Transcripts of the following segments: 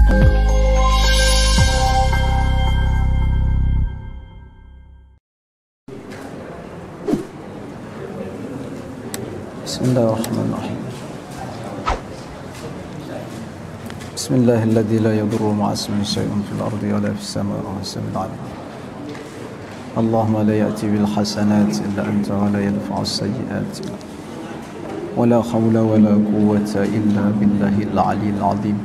Bismillahirrahmanirrahim. Bismillahilladzi la yadurru ma'a ismihi syai'un fil ardi wa la fis samaa'i wa huwas samiul 'alim. Allahumma la ya'ti bil hasanati illa anta wa la yadfa'u as-sayyi'ati. Wa la hawla wa la quwwata illa billahil 'aliyyil 'azim.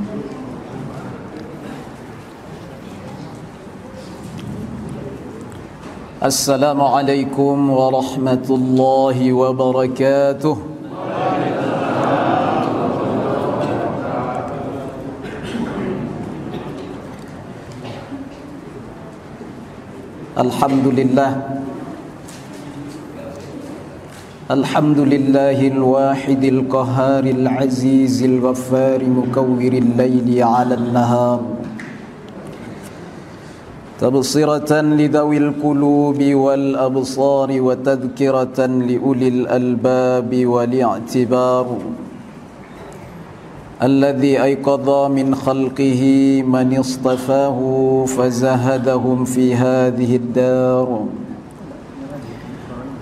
Assalamualaikum warahmatullahi wabarakatuh. Alhamdulillahil wahidil qahharil azizil ghaffari mukawwiril laili 'alan nahar tabsiratan lidawil qulubi wal absari wa tadhkiratan liulil albabi wal i'tibar alladhi ayqadha min khalqihi man istafahu fazahadahum fi hadhihi ad-dar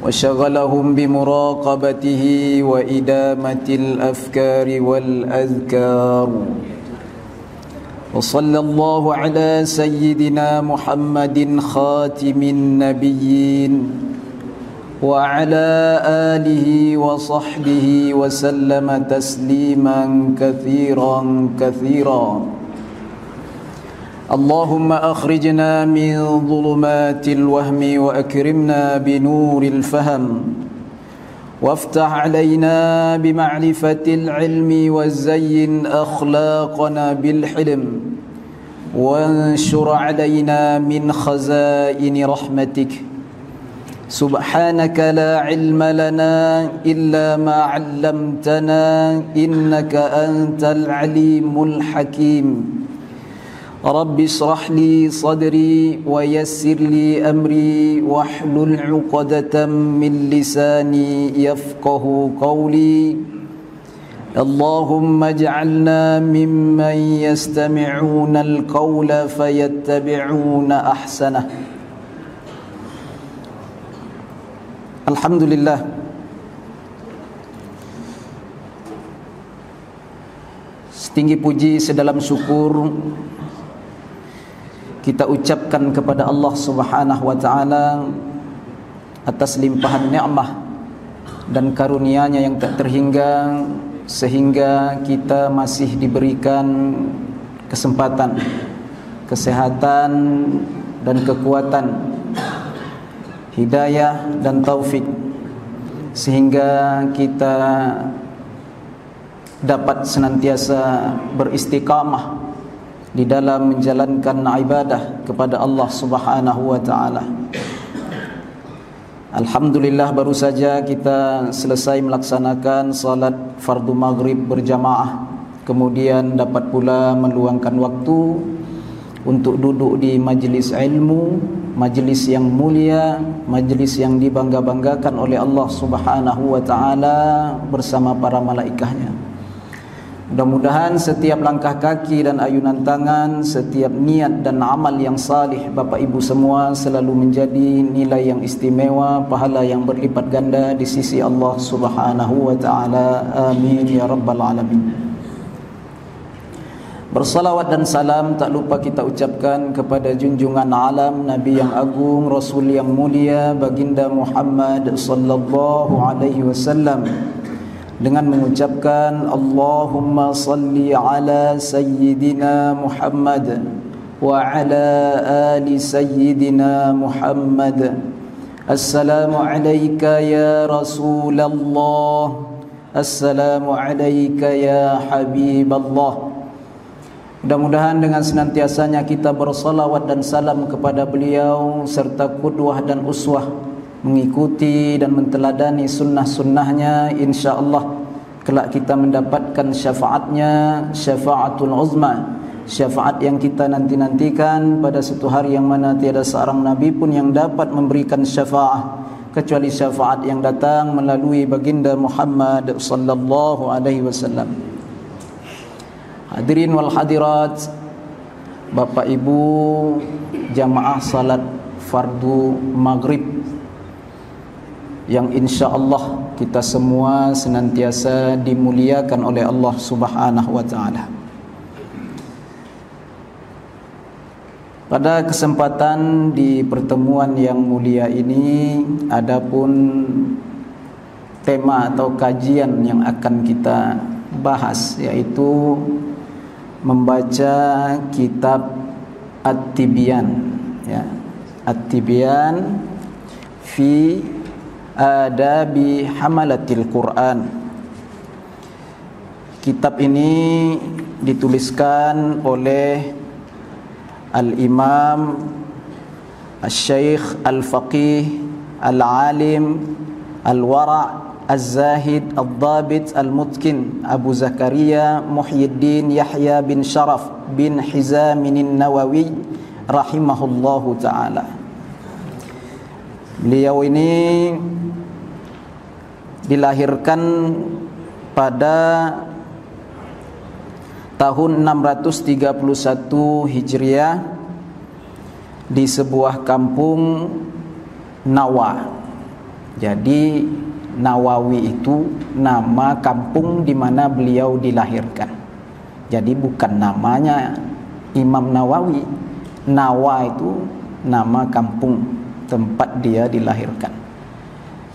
wa shaghalahum bi muraqabatihi wa idamatil afkari wal adhkar wa sallallahu ala sayyidina Muhammadin khatimin nabiyyin wa ala alihi wa sahbihi wa sallama tasliman kathiran kathiran. Allahumma akhrijna min dhulumatil wahmi wa akrimna binuril fahm waftah alayna bima'rifatil ilmi wa zayyin akhlaqana bil hilm wanshur alayna min khazaini rahmatik. Subhanaka la ilma lana illa ma 'allamtana innaka antal alimul hakim. Rabbi shrah li sadri wa yassir li amri wahlul 'uqdatam min lisani yafqahu qawli. Allahumma ij'alna mimman yastami'una al-qawla fayattabi'una ahsanah. Alhamdulillah, setinggi puji sedalam syukur kita ucapkan kepada Allah Subhanahu wa taala atas limpahan nikmat dan karunia-Nya yang tak terhingga, sehingga kita masih diberikan kesempatan, kesehatan dan kekuatan, hidayah dan taufik, sehingga kita dapat senantiasa beristiqamah di dalam menjalankan ibadah kepada Allah Subhanahu wa taala. Alhamdulillah, baru saja kita selesai melaksanakan salat fardu maghrib berjamaah, kemudian dapat pula meluangkan waktu untuk duduk di majlis ilmu, majlis yang mulia, majlis yang dibangga-banggakan oleh Allah Subhanahu wa taala bersama para malaikatnya. Mudah-mudahan setiap langkah kaki dan ayunan tangan, setiap niat dan amal yang salih Bapak Ibu semua selalu menjadi nilai yang istimewa, pahala yang berlipat ganda di sisi Allah Subhanahu wa taala. Amin ya rabbal alamin. Bersalawat dan salam tak lupa kita ucapkan kepada junjungan alam, Nabi yang agung, Rasul yang mulia, Baginda Muhammad sallallahu alaihi wasallam, dengan mengucapkan Allahumma salli ala sayyidina Muhammad wa ala ali sayyidina Muhammad. Assalamu alayka ya Rasulullah, assalamu alayka ya Habiballah. Mudah-mudahan dengan senantiasanya kita bersalawat dan salam kepada beliau serta qudwah dan uswah, mengikuti dan menteladani sunnah-sunnahnya, insya-Allah kelak kita mendapatkan syafaatnya, syafaatul uzma, syafaat yang kita nanti-nantikan pada suatu hari yang mana tiada seorang nabi pun yang dapat memberikan syafaat kecuali syafaat yang datang melalui baginda Muhammad sallallahu alaihi wasallam. Hadirin wal hadirat, Bapak Ibu jamaah salat fardu maghrib yang insya Allah kita semua senantiasa dimuliakan oleh Allah Subhanahu wa ta'ala. Pada kesempatan di pertemuan yang mulia ini, adapun tema atau kajian yang akan kita bahas yaitu membaca kitab At-Tibyan, ya, At-Tibyan fi adabi hamalatil Quran. Kitab ini dituliskan oleh Al-Imam Al-Syeikh Al-Faqih Al-Alim Al-Wara' Az-Zahid Al-Dhabit Al-Mutkin Abu Zakaria Muhyiddin Yahya bin Sharaf bin Hizamin Nawawi rahimahullahu ta'ala. Beliau ini dilahirkan pada tahun 631 Hijriah di sebuah kampung Nawa. Jadi Nawawi itu nama kampung di mana beliau dilahirkan. Jadi bukan namanya Imam Nawawi. Nawa itu nama kampung tempat dia dilahirkan.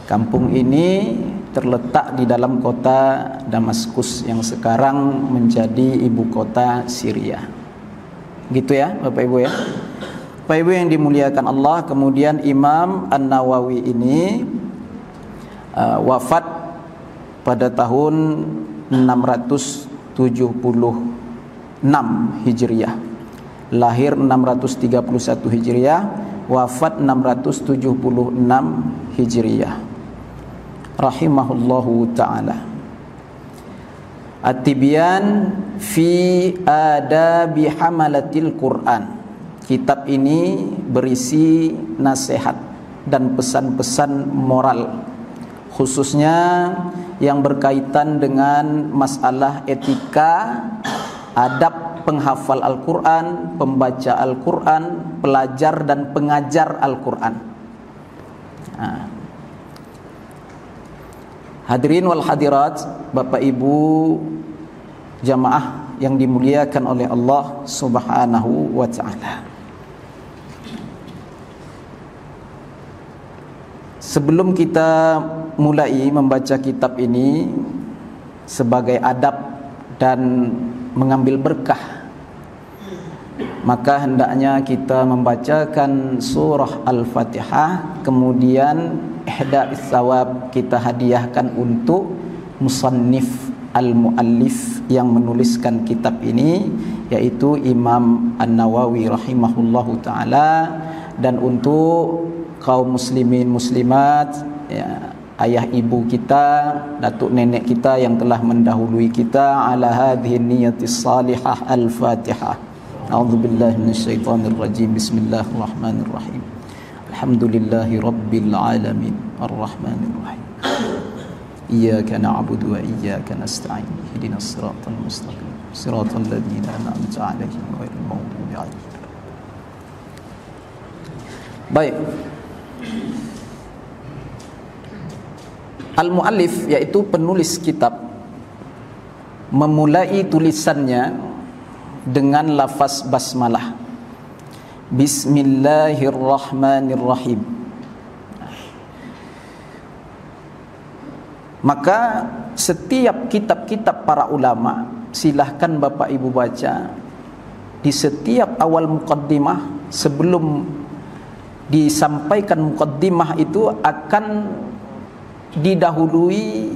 Kampung ini terletak di dalam kota Damaskus yang sekarang menjadi ibu kota Syria. Gitu ya Bapak Ibu ya. Bapak Ibu yang dimuliakan Allah, kemudian Imam An-Nawawi ini wafat pada tahun 676 Hijriah. Lahir 631 Hijriah, wafat 676 Hijriah. Rahimahullahu ta'ala. At-Tibyan fi adabi hamalatil Quran. Kitab ini berisi nasihat dan pesan-pesan moral, khususnya yang berkaitan dengan masalah etika, adab penghafal Al-Quran, pembaca Al-Quran, pelajar dan pengajar Al-Quran. Hadirin wal hadirat, Bapak Ibu jamaah yang dimuliakan oleh Allah Subhanahu wa ta'ala. Sebelum kita mulai membaca kitab ini sebagai adab dan mengambil berkah, maka hendaknya kita membacakan surah Al-Fatihah, kemudian ihda'is sawab kita hadiahkan untuk musannif al-muallif yang menuliskan kitab ini, yaitu Imam An-Nawawi rahimahullahu ta'ala, dan untuk kaum muslimin muslimat, ya, ayah ibu kita, datuk nenek kita yang telah mendahului kita, ala hadhihi niyatis salihah. Al-Fatihah. A'udzubillahi minasyaitonir rajim. Bismillahirrahmanirrahim. Alhamdulillahi rabbil alamin. Arrahmanir rahim. Iyyaka na'budu wa iyyaka nasta'in. Ihdinas siratal mustaqim. Siratal ladzina an'amta 'alaihim ghairil maghdubi 'alaihim. Baik. Al-muallif, yaitu penulis kitab, memulai tulisannya dengan lafaz basmalah. Bismillahirrahmanirrahim. Maka setiap kitab-kitab para ulama, silahkan Bapak Ibu baca, di setiap awal muqaddimah, sebelum disampaikan muqaddimah itu akan didahului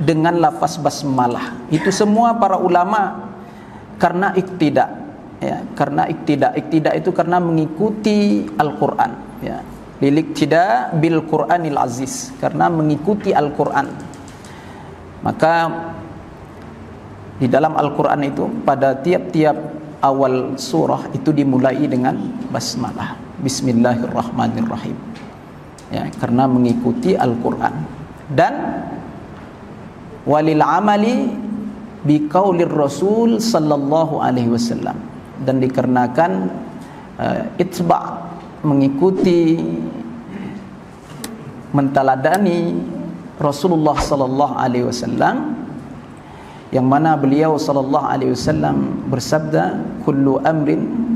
dengan lafaz basmalah. Itu semua para ulama karena iktida, ya, karena iktida itu karena mengikuti Al-Qur'an, ya. Liliktida bil Qur'anil aziz, karena mengikuti Al-Qur'an. Maka di dalam Al-Qur'an itu pada tiap-tiap awal surah itu dimulai dengan basmalah, bismillahirrahmanirrahim, ya, karena mengikuti Al-Qur'an. Dan walil amali biqaulir Rasul sallallahu alaihi wasallam, dan dikarenakan itba', mengikuti, menteladani Rasulullah sallallahu alaihi wasallam, yang mana beliau sallallahu alaihi wasallam bersabda, kullu amrin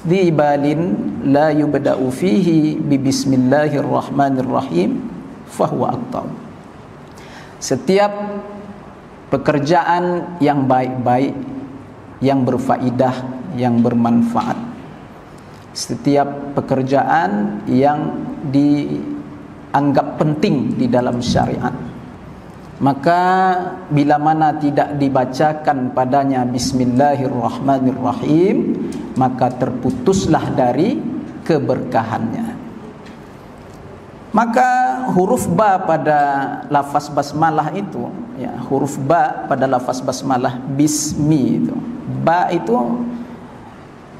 dhibalin la yubda'u fihi bi bismillahirrahmanirrahim fahuwa aqta'. Setiap pekerjaan yang baik-baik, yang berfaedah, yang bermanfaat, setiap pekerjaan yang dianggap penting di dalam syariat, maka bila mana tidak dibacakan padanya bismillahirrahmanirrahim, maka terputuslah dari keberkahannya. Maka huruf ba pada lafaz basmalah itu, ya, huruf ba pada lafaz basmalah bismi itu, ba itu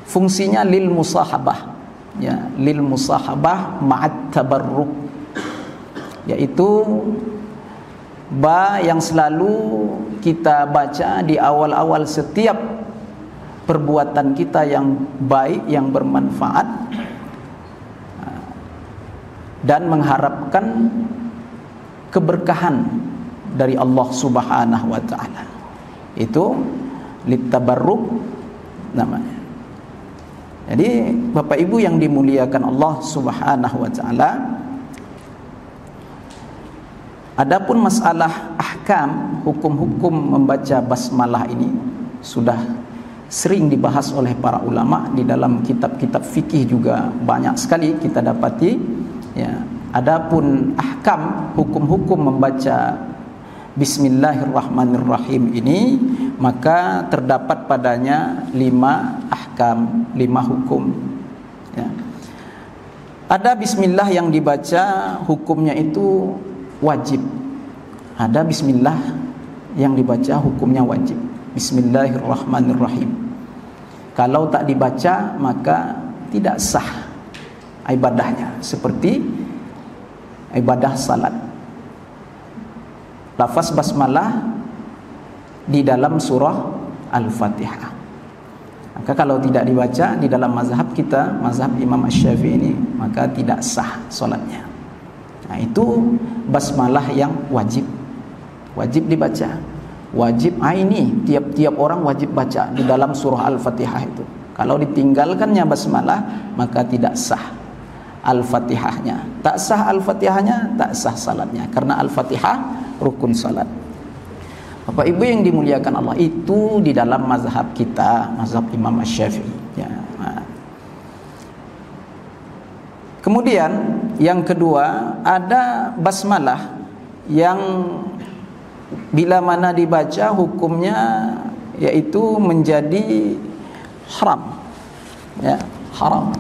fungsinya lil musahabah, ya, lil musahabah ma'at tabarruk, yaitu ba yang selalu kita baca di awal-awal setiap perbuatan kita yang baik, yang bermanfaat, dan mengharapkan keberkahan dari Allah Subhanahu wa taala. Itu litabarruk namanya. Jadi Bapak Ibu yang dimuliakan Allah Subhanahu wa taala, adapun masalah ahkam, hukum-hukum membaca basmalah ini sudah sering dibahas oleh para ulama. Di dalam kitab-kitab fikih juga banyak sekali kita dapati, ya. Adapun ahkam, hukum-hukum membaca bismillahirrahmanirrahim ini, maka terdapat padanya 5 ahkam, 5 hukum, ya. Ada bismillah yang dibaca hukumnya itu wajib. Ada bismillah yang dibaca hukumnya wajib, bismillahirrahmanirrahim. Kalau tak dibaca maka tidak sah ibadahnya, seperti ibadah salat. Lafaz basmalah di dalam surah Al-Fatihah, maka kalau tidak dibaca di dalam mazhab kita, mazhab Imam Asy-Syafi'i ini, maka tidak sah salatnya. Nah, itu basmalah yang wajib, wajib dibaca, wajib aini, tiap-tiap orang wajib baca di dalam surah Al-Fatihah itu. Kalau ditinggalkannya basmalah, maka tidak sah Al-Fatihahnya. Tak sah Al-Fatihahnya, tak sah salatnya, karena Al-Fatihah rukun salat. Bapak Ibu yang dimuliakan Allah, itu di dalam mazhab kita, mazhab Imam Asy-Syafi'i, ya. Kemudian yang kedua, ada basmalah yang bila mana dibaca hukumnya yaitu menjadi haram, ya, haram.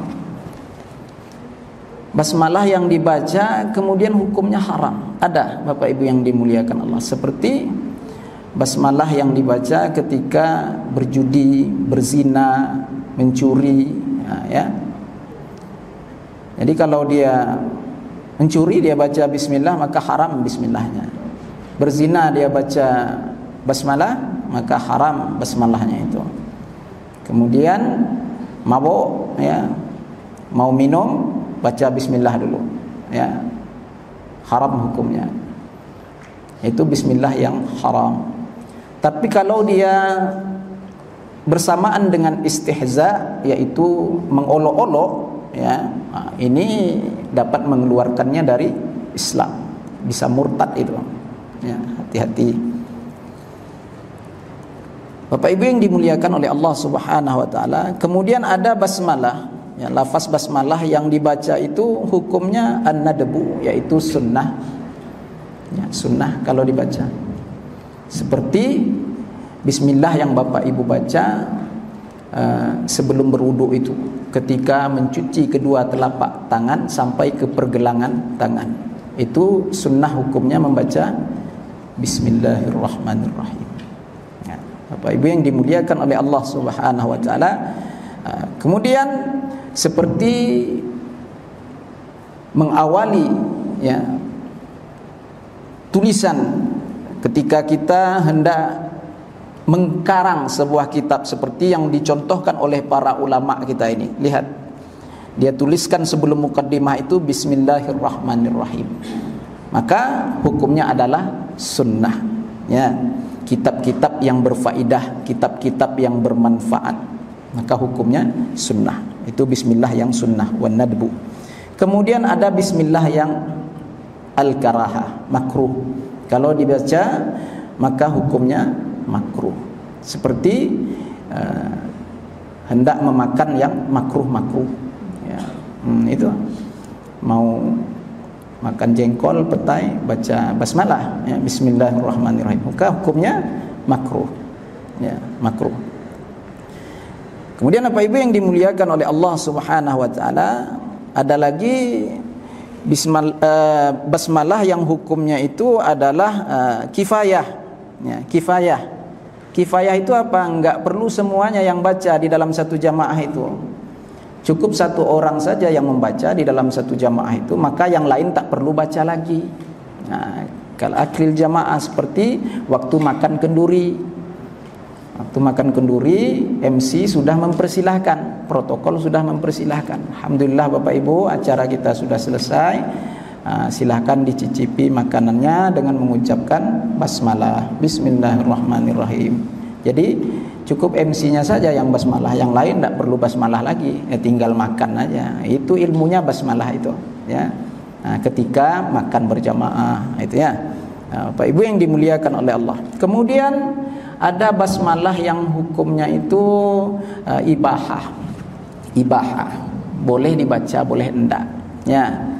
Basmalah yang dibaca kemudian hukumnya haram, ada Bapak Ibu yang dimuliakan Allah, seperti basmalah yang dibaca ketika berjudi, berzina, mencuri, ya. Jadi kalau dia mencuri dia baca bismillah, maka haram bismillahnya. Berzina dia baca basmalah, maka haram basmalahnya itu. Kemudian mabuk, ya, mau minum baca bismillah dulu, ya, haram hukumnya. Itu bismillah yang haram. Tapi kalau dia bersamaan dengan istihza, yaitu mengolok-olok, ya, ini dapat mengeluarkannya dari Islam, bisa murtad itu, ya, hati-hati. Bapak Ibu yang dimuliakan oleh Allah Subhanahu wa taala, kemudian ada basmalah, ya, lafaz basmalah yang dibaca itu hukumnya an-nadbu, yaitu sunnah, ya, sunnah kalau dibaca. Seperti bismillah yang Bapak Ibu baca sebelum berwudu itu, ketika mencuci kedua telapak tangan sampai ke pergelangan tangan, itu sunnah hukumnya membaca bismillahirrahmanirrahim, ya, Bapak Ibu yang dimuliakan oleh Allah Subhanahu wa taala. Kemudian seperti mengawali, ya, tulisan ketika kita hendak mengkarang sebuah kitab seperti yang dicontohkan oleh para ulama kita ini. Lihat, dia tuliskan sebelum mukaddimah itu Bismillahirrahmanirrahim. Maka hukumnya adalah sunnah, ya. Kitab-kitab yang berfaedah, kitab-kitab yang bermanfaat, maka hukumnya sunnah. Itu bismillah yang sunnah, wan nadbu. Kemudian ada bismillah yang al-karahah, makruh. Kalau dibaca maka hukumnya makruh. Seperti hendak memakan yang makruh-makruh, ya. Itu mau makan jengkol, petai, baca basmalah, ya, bismillahirrahmanirrahim, maka hukumnya makruh, ya, makruh. Kemudian Bapak Ibu yang dimuliakan oleh Allah Subhanahu wa taala, ada lagi basmalah yang hukumnya itu adalah kifayah, ya, kifayah. Kifayah itu apa? Enggak perlu semuanya yang baca di dalam satu jamaah itu. Cukup satu orang saja yang membaca di dalam satu jamaah itu, maka yang lain tak perlu baca lagi. Nah, kalau akhir jamaah seperti waktu makan kenduri. Waktu makan kenduri, MC sudah mempersilahkan, protokol sudah mempersilahkan. Alhamdulillah Bapak Ibu, acara kita sudah selesai. Silahkan dicicipi makanannya dengan mengucapkan basmalah, bismillahirrahmanirrahim. Jadi cukup MC-nya saja yang basmalah, yang lain tidak perlu basmalah lagi, ya tinggal makan aja. Itu ilmunya basmalah itu, ya. Nah, ketika makan berjamaah itu, ya. Bapak Ibu yang dimuliakan oleh Allah. Kemudian ada basmalah yang hukumnya itu ibahah. Ibahah. Boleh dibaca, boleh enggak, ya.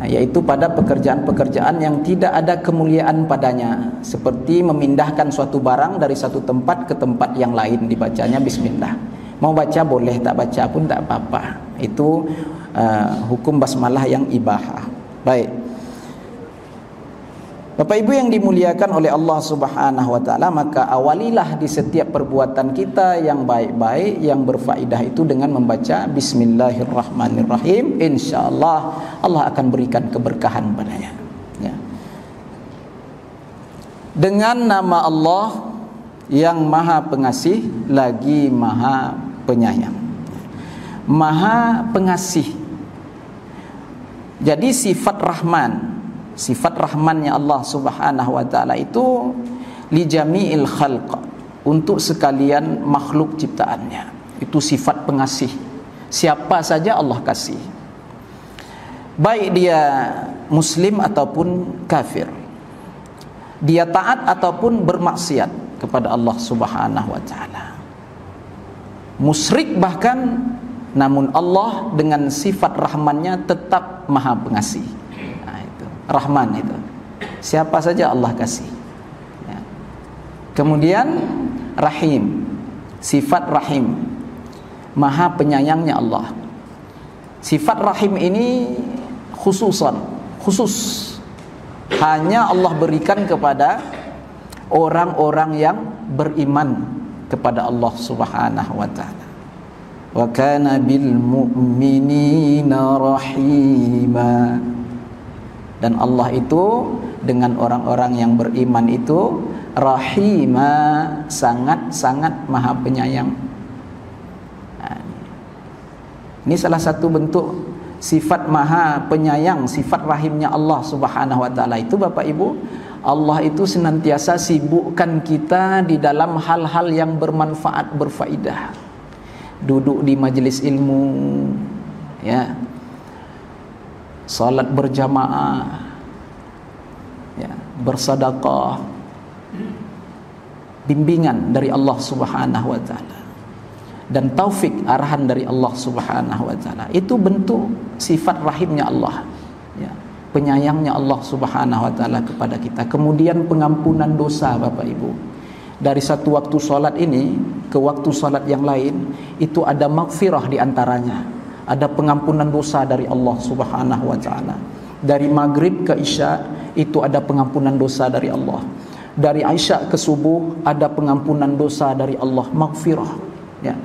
Yaitu pada pekerjaan-pekerjaan yang tidak ada kemuliaan padanya, seperti memindahkan suatu barang dari satu tempat ke tempat yang lain, dibacanya bismillah. Mau baca boleh, tak baca pun tak apa-apa. Itu hukum basmalah yang ibahah. Baik, Bapak Ibu yang dimuliakan oleh Allah Subhanahu wa taala, maka awalilah di setiap perbuatan kita yang baik-baik, yang berfaedah itu dengan membaca bismillahirrahmanirrahim. Insyaallah Allah akan berikan keberkahan padanya, ya. Dengan nama Allah yang Maha Pengasih lagi Maha Penyayang. Maha Pengasih. Jadi sifat Rahman, sifat rahmannya Allah Subhanahu wa taala itu li jami'il khalq, untuk sekalian makhluk ciptaannya. Itu sifat pengasih. Siapa saja Allah kasih, baik dia muslim ataupun kafir, dia taat ataupun bermaksiat kepada Allah Subhanahu wa taala, musyrik bahkan, namun Allah dengan sifat rahmannya tetap Maha Pengasih. Rahman itu siapa saja Allah kasih, ya. Kemudian Rahim, sifat Rahim, Maha Penyayangnya Allah. Sifat Rahim ini khusus, hanya Allah berikan kepada orang-orang yang beriman kepada Allah Subhanahu wa taala. Wa kana bil mu'minina rahima. Dan Allah itu dengan orang-orang yang beriman itu rahimah, sangat-sangat Maha Penyayang. Nah, ini salah satu bentuk sifat Maha Penyayang, sifat rahimnya Allah Subhanahu wa taala itu, Bapak Ibu. Allah itu senantiasa sibukkan kita di dalam hal-hal yang bermanfaat, berfaedah. Duduk di majelis ilmu, ya. Salat berjamaah, ya, bersedekah, bimbingan dari Allah Subhanahu wa taala, dan taufik, arahan dari Allah Subhanahu wa taala. Itu bentuk sifat rahimnya Allah, ya, penyayangnya Allah Subhanahu wa taala kepada kita. Kemudian pengampunan dosa, Bapak Ibu. Dari satu waktu salat ini ke waktu salat yang lain, itu ada maghfirah di antaranya. Ada pengampunan dosa dari Allah Subhanahu wa taala. Dari maghrib ke isya itu ada pengampunan dosa dari Allah. Dari isya ke subuh ada pengampunan dosa dari Allah, maghfirah, ya.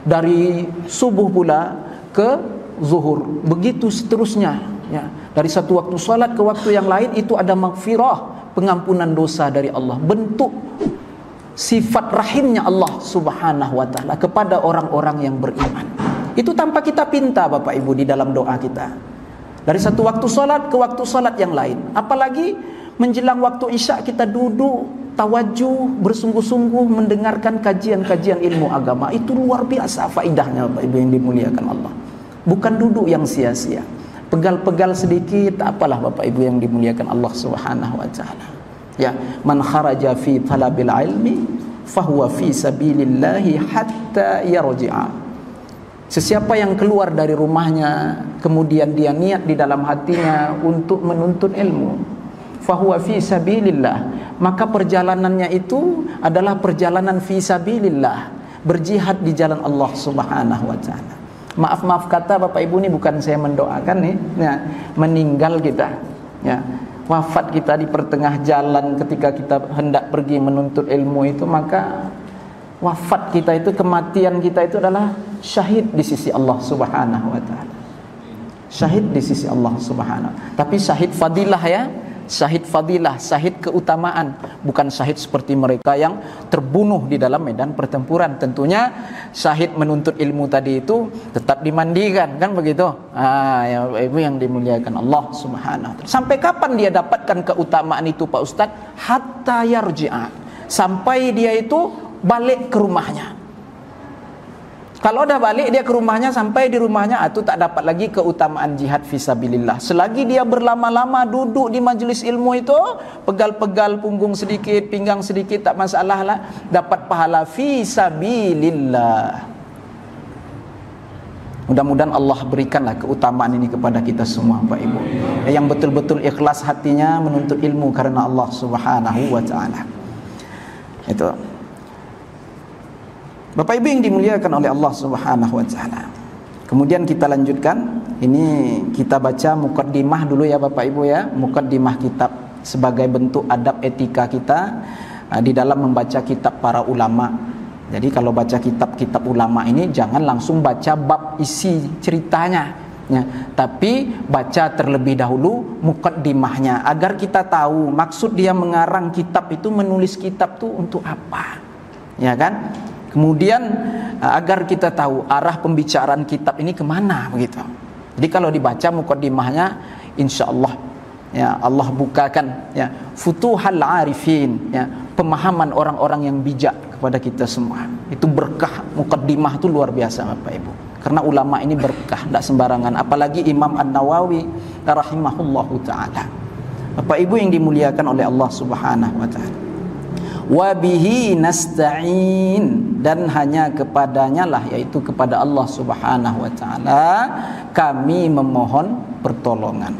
Dari subuh pula ke zuhur, begitu seterusnya, ya. Dari satu waktu salat ke waktu yang lain itu ada maghfirah, pengampunan dosa dari Allah. Bentuk sifat rahimnya Allah Subhanahu wa taala kepada orang-orang yang beriman. Itu tanpa kita pinta Bapak Ibu di dalam doa kita. Dari satu waktu salat ke waktu salat yang lain. Apalagi menjelang waktu Isya kita duduk tawajuh bersungguh-sungguh mendengarkan kajian-kajian ilmu agama. Itu luar biasa faedahnya Bapak Ibu yang dimuliakan Allah. Bukan duduk yang sia-sia. Pegal-pegal sedikit apalah Bapak Ibu yang dimuliakan Allah Subhanahu wa taala. Ya, man kharaja fi talabil ilmi fahuwa fi sabilillahi hatta yarji'a. Sesiapa yang keluar dari rumahnya kemudian dia niat di dalam hatinya untuk menuntut ilmu, fahuwa fi sabilillah, maka perjalanannya itu adalah perjalanan fi sabilillah, berjihad di jalan Allah Subhanahu wa taala. Maaf kata Bapak Ibu, ini bukan saya mendoakan nih, ya, meninggal kita, ya. Wafat kita di pertengah jalan ketika kita hendak pergi menuntut ilmu itu, maka wafat kita itu, kematian kita itu adalah syahid di sisi Allah Subhanahu wa taala. Syahid di sisi Allah Subhanahu. Tapi syahid fadilah, ya. Syahid fadilah, syahid keutamaan, bukan syahid seperti mereka yang terbunuh di dalam medan pertempuran. Tentunya syahid menuntut ilmu tadi itu tetap dimandikan, kan begitu? Ya Ibu yang dimuliakan Allah Subhanahu wa taala. Sampai kapan dia dapatkan keutamaan itu Pak Ustaz? Hatta yarji'a, sampai dia itu balik ke rumahnya. Kalau udah balik dia ke rumahnya, sampai di rumahnya itu tak dapat lagi keutamaan jihad fisabilillah. Selagi dia berlama-lama duduk di majelis ilmu itu, pegal-pegal punggung sedikit, pinggang sedikit, tak masalah lah, dapat pahala fisabilillah. Mudah-mudahan Allah berikanlah keutamaan ini kepada kita semua Pak Ibu, yang betul-betul ikhlas hatinya menuntut ilmu karena Allah Subhanahu wa taala. Itu Bapak Ibu yang dimuliakan oleh Allah Subhanahu wa taala. Kemudian kita lanjutkan. Ini kita baca mukaddimah dulu ya Bapak Ibu ya, mukaddimah kitab sebagai bentuk adab etika kita di dalam membaca kitab para ulama. Jadi kalau baca kitab-kitab ulama ini jangan langsung baca bab isi ceritanya, ya, tapi baca terlebih dahulu mukaddimahnya agar kita tahu maksud dia mengarang kitab itu, menulis kitab itu untuk apa. Ya kan? Kemudian agar kita tahu arah pembicaraan kitab ini kemana begitu. Jadi kalau dibaca mukaddimahnya, insya Allah ya Allah bukakan ya futuhal arifin, ya pemahaman orang-orang yang bijak kepada kita semua. Itu berkah mukaddimah itu luar biasa Bapak Ibu. Karena ulama ini berkah, tidak sembarangan. Apalagi Imam An-Nawawi rahimahullahu taala. Bapak Ibu yang dimuliakan oleh Allah Subhanahu wa taala. Wa bihi nasta'in, dan hanya kepadanya lah, yaitu kepada Allah Subhanahu wa taala kami memohon pertolongan.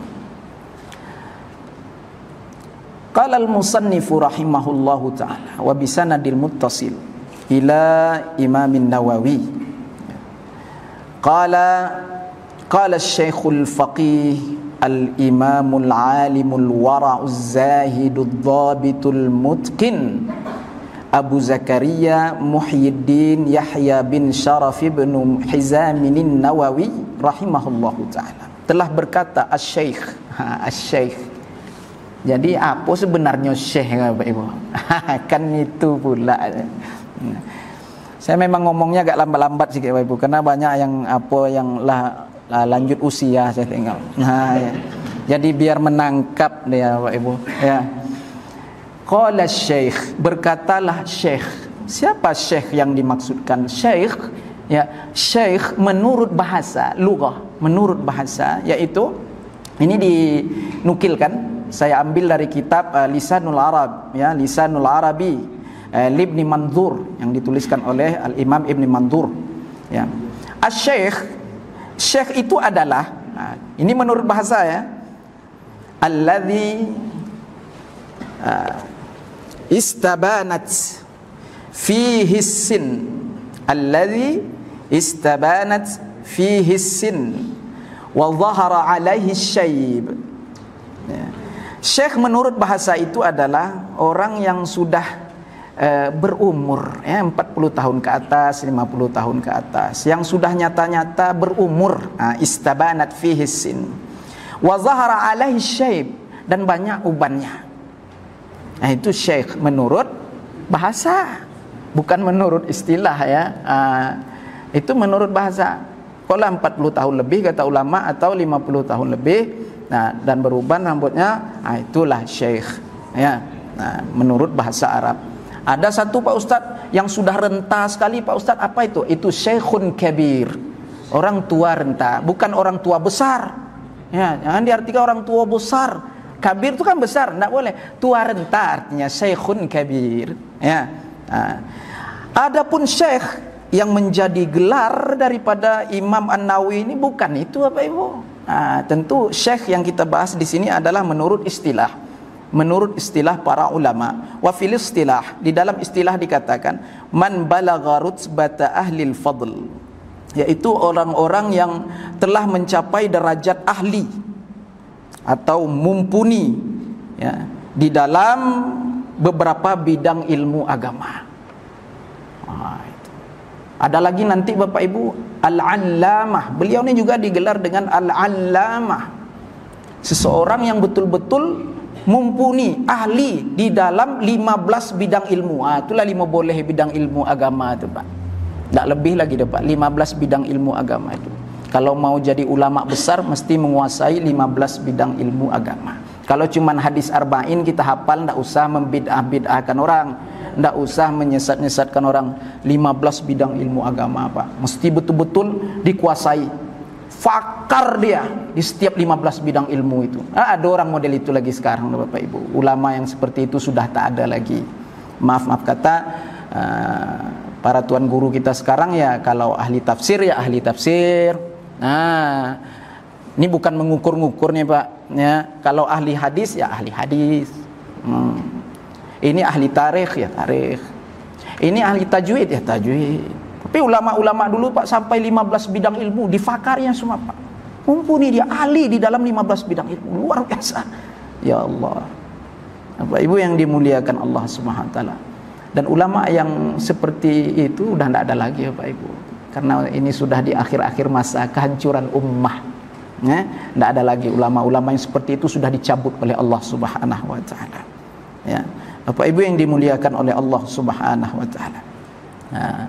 Qala al-musannifu rahimahullahu taala wa bisanadil muttasil ila Imamin Nawawi. Qala asy-Syekhul Faqih al-Imamul Alimul Wara'uz Zahidud Dhabitul Mutqin Abu Zakaria Muhyiddin Yahya bin Sharaf bin Hizamin Nawawi rahimahullahu ta'ala telah berkata Asy-Syeikh. Asy-Syeikh. Jadi apa sebenarnya Syekh Bapak Ibu? Kan itu pula. Saya memang ngomongnya agak lambat-lambat sih Bapak Ibu, karena banyak yang lanjut usia saya tinggal. Ya. Jadi biar menangkap dia Bapak Ibu. Ya. Qala Syekh, berkatalah Syekh. Siapa Syekh yang dimaksudkan? Syekh, ya, Syekh menurut bahasa lughah, menurut bahasa, yaitu ini dinukilkan. Saya ambil dari kitab Lisanul Arab, ya, Lisanul Arabi Ibni Mandzur yang dituliskan oleh Al-Imam Ibni Mandzur. Ya. Asy-Syekh, Syekh itu adalah, ini menurut bahasa ya, alladzi istabanat fihi sin, alladzi istabanat fihi sin wa dhahara alaihi syayb. Syekh menurut bahasa itu adalah orang yang sudah berumur ya, 40 tahun ke atas, 50 tahun ke atas, yang sudah nyata-nyata berumur, istabanat fihi sin wa zahara alaihi syayb, dan banyak ubannya. Nah itu syekh menurut bahasa, bukan menurut istilah ya. Itu menurut bahasa. Kalau 40 tahun lebih kata ulama atau 50 tahun lebih, nah, dan beruban rambutnya, itulah syekh ya. Nah, menurut bahasa Arab. Ada satu Pak Ustadz yang sudah renta sekali Pak Ustadz, apa itu? Itu syekhun kabir, orang tua renta, bukan orang tua besar ya. Jangan diartikan orang tua besar. Kabir itu kan besar, tidak boleh. Tua renta artinya syekhun kabir ya. Nah, adapun syekh yang menjadi gelar daripada Imam An-Nawawi ini bukan itu Bapak Ibu. Tentu syekh yang kita bahas di sini adalah menurut istilah. Menurut istilah para ulama. Wa fil istilah, di dalam istilah dikatakan man balagha rutbata ahlil fadl, yaitu orang-orang yang telah mencapai derajat ahli atau mumpuni ya, di dalam beberapa bidang ilmu agama. Ada lagi nanti Bapak Ibu Al-Allamah. Beliau ini juga digelar dengan Al-Allamah. Seseorang yang betul-betul mumpuni, ahli di dalam 15 bidang ilmu. Itulah 5 boleh bidang ilmu agama itu Pak. Tak lebih lagi Pak, 15 bidang ilmu agama itu. Kalau mau jadi ulama besar mesti menguasai 15 bidang ilmu agama. Kalau cuman hadis arba'in kita hafal, tak usah membid'ah-bid'ahkan orang, tak usah menyesat-nyesatkan orang. 15 bidang ilmu agama Pak, mesti betul-betul dikuasai. Fakar dia di setiap 15 bidang ilmu itu. Ada orang model itu lagi sekarang Bapak Ibu. Ulama yang seperti itu sudah tak ada lagi. Maaf kata para tuan guru kita sekarang ya, kalau ahli tafsir ya ahli tafsir. Nah, ini bukan mengukur-ngukur nih Pak ya. Kalau ahli hadis ya ahli hadis. Ini ahli tarikh ya tarikh. Ini ahli tajwid ya tajwid. Tapi ulama-ulama dulu Pak sampai 15 bidang ilmu difakarnya semua Pak. Mumpuni dia, ahli di dalam 15 bidang ilmu, luar biasa. Ya Allah. Bapak Ibu yang dimuliakan Allah Subhanahu wa taala. Dan ulama yang seperti itu udah tidak ada lagi Bapak Ibu. Karena ini sudah di akhir-akhir masa kehancuran ummah. Ya, tidak ada lagi ulama-ulama yang seperti itu, sudah dicabut oleh Allah Subhanahu wa taala. Ya. Bapak Ibu yang dimuliakan oleh Allah Subhanahu wa taala. Nah,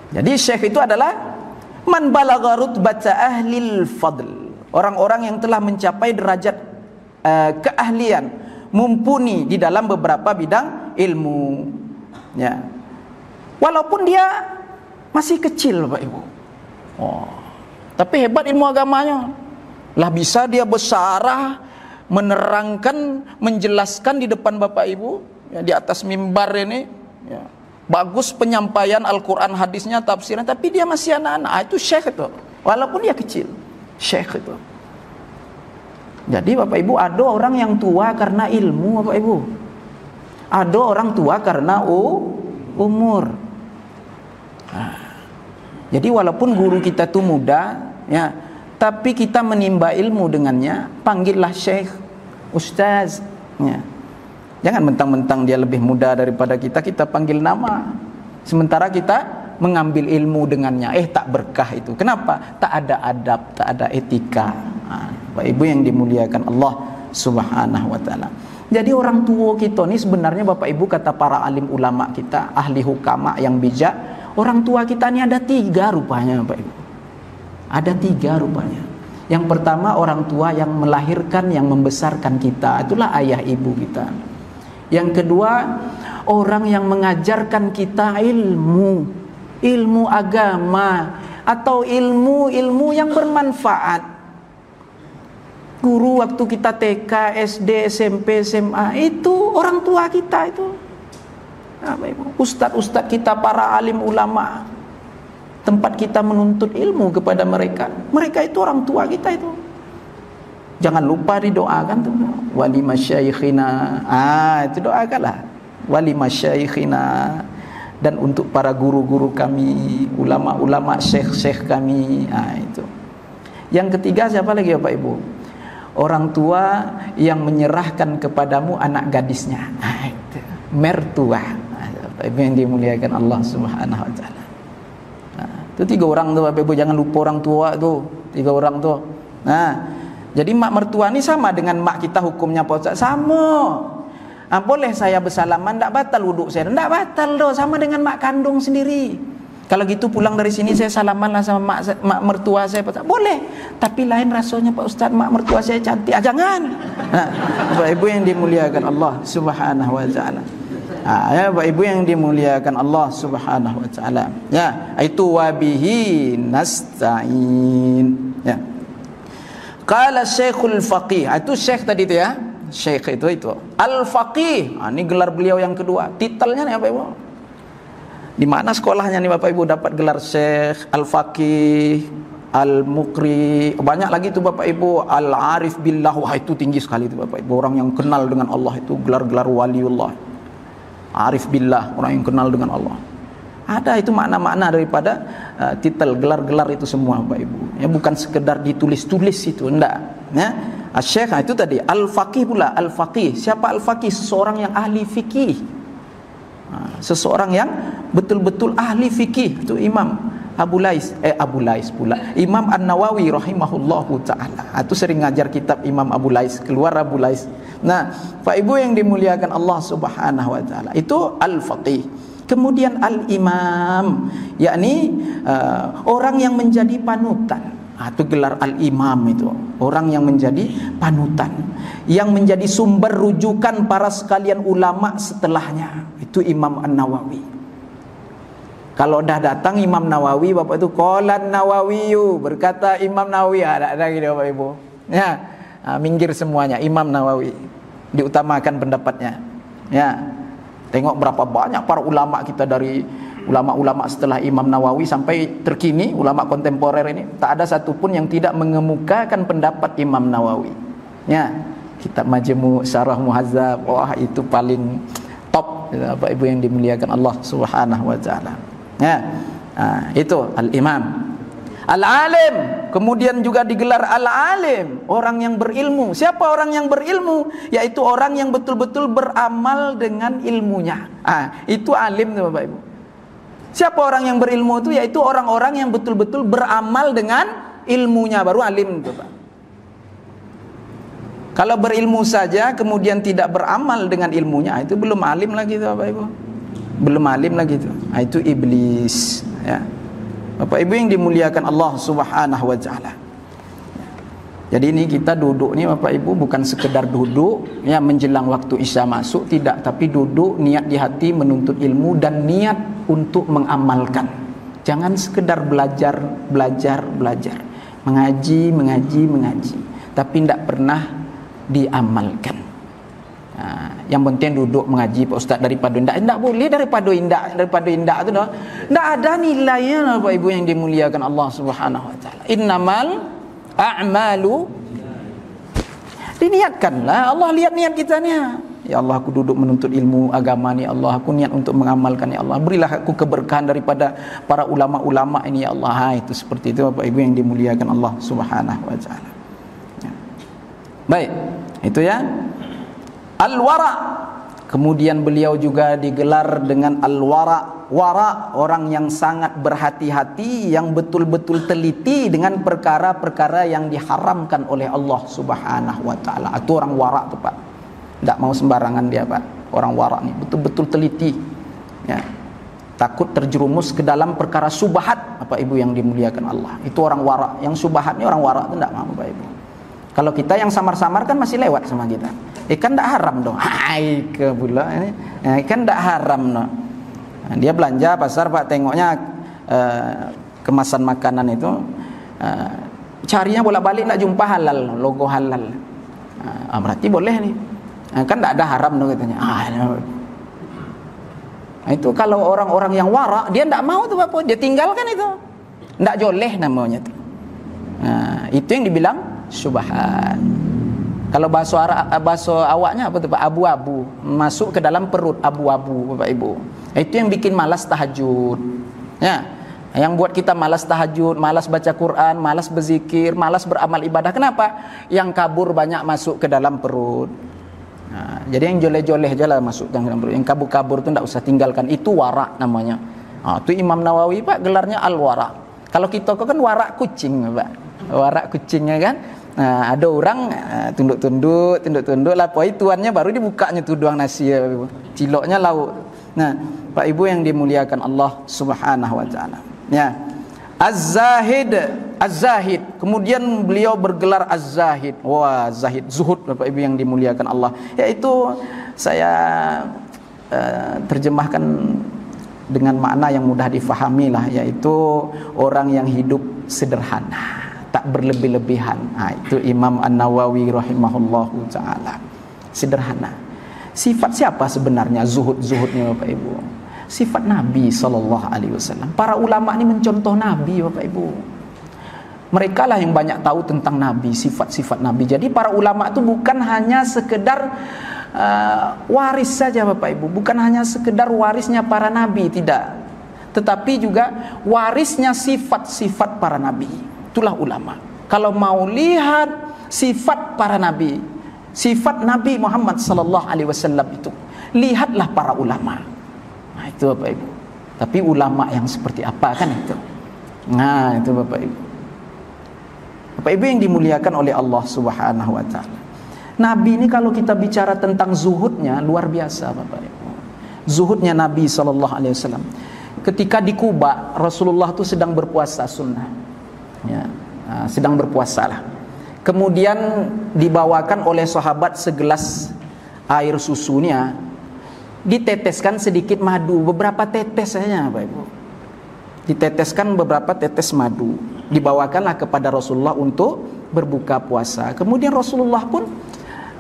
jadi syekh itu adalah man balagha rutbata ahlil fadl, orang-orang yang telah mencapai derajat keahlian, mumpuni di dalam beberapa bidang ilmu ya. Walaupun dia masih kecil Bapak Ibu. Tapi hebat ilmu agamanya. Lah bisa dia besarah menerangkan, menjelaskan di depan Bapak Ibu ya, di atas mimbar ini ya. Bagus penyampaian Al-Quran, hadisnya, tafsirnya, tapi dia masih anak-anak. Itu syekh itu, walaupun dia kecil, syekh itu. Jadi Bapak Ibu, ada orang yang tua karena ilmu Bapak Ibu, ada orang tua karena umur. Jadi walaupun guru kita itu muda ya, tapi kita menimba ilmu dengannya, panggillah syekh, ustaz ya. Jangan mentang-mentang dia lebih muda daripada kita, kita panggil nama. Sementara kita mengambil ilmu dengannya, tak berkah itu. Kenapa? Tak ada adab, tak ada etika. Bapak Ibu yang dimuliakan Allah Subhanahu wa taala. Jadi orang tua kita ini sebenarnya Bapak Ibu, kata para alim ulama kita, ahli hukama yang bijak, orang tua kita ini ada 3 rupanya Bapak Ibu. Ada 3 rupanya. Yang pertama orang tua yang melahirkan, yang membesarkan kita, itulah ayah ibu kita. Yang kedua, orang yang mengajarkan kita ilmu agama atau ilmu yang bermanfaat. Guru waktu kita TK, SD, SMP, SMA, itu orang tua kita itu. Ustadz kita, para alim ulama, tempat kita menuntut ilmu kepada mereka. Mereka itu orang tua kita itu. Jangan lupa didoakan tuh, wali masyaikhina. Itu doakanlah, wali masyaikhina, dan untuk para guru-guru kami, ulama-ulama, syekh-syekh kami. Itu. Yang ketiga siapa lagi Bapak Ibu? Orang tua yang menyerahkan kepadamu anak gadisnya. Itu mertua. Bapak Ibu yang dimuliakan Allah Subhanahu wa taala. Itu 3 orang tuh Bapak Ibu, jangan lupa orang tua tuh, 3 orang tuh. Jadi mak mertua ini sama dengan mak kita hukumnya Pak Ustaz, sama. boleh saya bersalaman, tak batal wuduk saya. Tak batal doh, sama dengan mak kandung sendiri. Kalau gitu pulang dari sini saya salamanlah sama mak mertua saya, boleh. Tapi lain rasanya Pak Ustaz, mak mertua saya cantik. Jangan. Bapak Ibu yang dimuliakan Allah Subhanahu wa taala. Ya, Bapak Ibu yang dimuliakan Allah Subhanahu wa taala. Ya, itu wabihi nasta'in. Ya. Qala Syekhul Faqih. Itu syekh tadi itu ya. Syekh itu. Al-Faqih. Ini gelar beliau yang kedua. Titelnya nih Bapak Ibu. Di mana sekolahnya nih Bapak Ibu dapat gelar Syekh, Al-Faqih, Al-Muqri, banyak lagi tuh Bapak Ibu, Al-Arif Billah. Wah, itu tinggi sekali itu Bapak Ibu, orang yang kenal dengan Allah, itu gelar-gelar waliullah. Arif Billah, orang yang kenal dengan Allah. Ada itu makna-makna daripada titel, gelar-gelar itu semua Bapak Ibu. Ya, bukan sekedar ditulis-tulis itu, enggak. Ya. Syekh itu tadi, Al-Faqih pula, Al-Faqih. Siapa Al-Faqih? Seseorang yang ahli fikih. Seseorang yang betul-betul ahli fikih. Itu Imam Abu Lais pula, Imam An-Nawawi rahimahullahu ta'ala. Itu sering ngajar kitab Imam Abu Lais, keluar Abu Lais. Nah, Pak Ibu yang dimuliakan Allah Subhanahu wa ta'ala, itu Al-Faqih. Kemudian Al-Imam, yakni orang yang menjadi panutan. Itu gelar Al-Imam, itu orang yang menjadi panutan, yang menjadi sumber rujukan para sekalian ulama setelahnya. Itu Imam An-Nawawi. Kalau dah datang Imam Nawawi, Bapak itu qalan Nawawiyu, berkata Imam Nawawi. Ada gitu Bapak Ibu. Ya, minggir semuanya, Imam Nawawi diutamakan pendapatnya. Ya. Tengok berapa banyak para ulama kita, dari ulama-ulama setelah Imam Nawawi sampai terkini, ulama kontemporer ini, tak ada satupun yang tidak mengemukakan pendapat Imam Nawawi. Ya, kitab Majmu' Syarah Muhazzab, wah itu paling top, Bapak Ibu yang dimuliakan Allah Subhanahu wa taala. Ya. Itu Al-Imam. Al-Alim, kemudian juga digelar Al-Alim, orang yang berilmu. Siapa orang yang berilmu? Yaitu orang yang betul-betul beramal dengan ilmunya. Itu alim tuh Bapak Ibu. Siapa orang yang berilmu itu? Yaitu orang-orang yang betul-betul beramal dengan ilmunya, baru alim tuh Pak. Kalau berilmu saja kemudian tidak beramal dengan ilmunya, itu belum alim lagi tuh Bapak Ibu. Belum alim lagi tuh. Itu iblis, ya. Bapak Ibu yang dimuliakan Allah Subhanahu wa taala. Jadi ini kita duduk ni Bapak Ibu bukan sekedar duduk ya menjelang waktu Isya masuk, tidak, tapi duduk niat di hati menuntut ilmu dan niat untuk mengamalkan. Jangan sekedar belajar, mengaji, tapi tidak pernah diamalkan. Yang penting duduk mengaji Pak Ustaz daripada indah. Tidak boleh daripada indah tu dah. Tidak ada nilainya Bapak Ibu yang dimuliakan Allah Subhanahu wa taala. Innamal a'malu, diniatkanlah. Allah lihat niat kita ni. Ya Allah, aku duduk menuntut ilmu agama ni, Allah, aku niat untuk mengamalkan, ya Allah, berilah aku keberkahan daripada para ulama-ulama ini, ya Allah. Itu seperti itu Bapak Ibu yang dimuliakan Allah Subhanahu wa taala. Ya. Baik, itu ya. Al-Wara. Kemudian beliau juga digelar dengan Al-Wara. Wara, orang yang sangat berhati-hati, yang betul-betul teliti dengan perkara-perkara yang diharamkan oleh Allah Subhanahu wa taala. Itu orang wara tu Pak. Tidak mau sembarangan dia Pak. Orang wara ni betul-betul teliti. Ya. Takut terjerumus ke dalam perkara subhat, Bapak Ibu yang dimuliakan Allah. Itu orang wara. Yang subhat ni orang wara tu tidak mau Bapak Ibu. Kalau kita yang samar-samar kan masih lewat sama kita. Kan tak haram dong. Hai ke pula ini. Kan tak haram dong. Dia belanja pasar Pak, tengoknya kemasan makanan itu carinya bolak-balik tak jumpa halal, logo halal. Berarti boleh nih. Kan tak ada haram dong katanya. Itu kalau orang-orang yang wara, dia tak mau tuh Bapak, dia tinggalkan itu. Tak joleh namanya tuh. Itu yang dibilang subhat. Kalau bahasa awaknya apa tu Pak? Abu-abu, masuk ke dalam perut, abu-abu Bapak Ibu. Itu yang bikin malas tahajud. Ya. Yang buat kita malas tahajud, malas baca Quran, malas berzikir, malas beramal ibadah. Kenapa? Yang kabur banyak masuk ke dalam perut. Jadi yang joleh-joleh je lah masukkan ke dalam perut. Yang kabur-kabur tu tak usah tinggalkan. Itu wara namanya. Itu Imam Nawawi Pak, gelarnya Al-Wara. Kalau kita kan warak kucing Pak. Warak kucingnya kan. Nah, ada orang tunduk-tunduk lapoi tuannya baru dibukanya tudung nasi ya, Ibu. Ciloknya lauk. Nah, Pak Ibu yang dimuliakan Allah Subhanahu wa taala. Ya. Az-Zahid. Kemudian beliau bergelar Az-Zahid. Wah, zahid, zuhud Bapak Ibu yang dimuliakan Allah. Yaitu saya terjemahkan dengan makna yang mudah difahami lah, yaitu orang yang hidup sederhana, tak berlebih-lebihan. Nah, itu Imam An-Nawawi rahimahullahu ta'ala. Sederhana. Sifat siapa sebenarnya zuhudnya Bapak Ibu? Sifat Nabi SAW. Para ulama ini mencontoh Nabi Bapak Ibu. Mereka lah yang banyak tahu tentang Nabi, sifat-sifat Nabi. Jadi para ulama itu bukan hanya sekedar waris saja Bapak Ibu, bukan hanya sekedar warisnya para Nabi, tidak, tetapi juga warisnya sifat-sifat para Nabi. Itulah ulama. Kalau mau lihat sifat para Nabi, sifat Nabi Muhammad sallallahu alaihi wasallam itu, lihatlah para ulama. Nah, itu Bapak Ibu. Tapi ulama yang seperti apa kan itu? Nah, itu Bapak Ibu. Bapak Ibu yang dimuliakan oleh Allah Subhanahu wa taala. Nabi ini kalau kita bicara tentang zuhudnya luar biasa Bapak Ibu. Zuhudnya Nabi SAW. Ketika di Kuba, Rasulullah itu sedang berpuasa sunnah. Ya, sedang berpuasa lah. Kemudian dibawakan oleh sahabat segelas air susunya, diteteskan sedikit madu, beberapa tetes saja Bapak Ibu. Diteteskan beberapa tetes madu, dibawakanlah kepada Rasulullah untuk berbuka puasa. Kemudian Rasulullah pun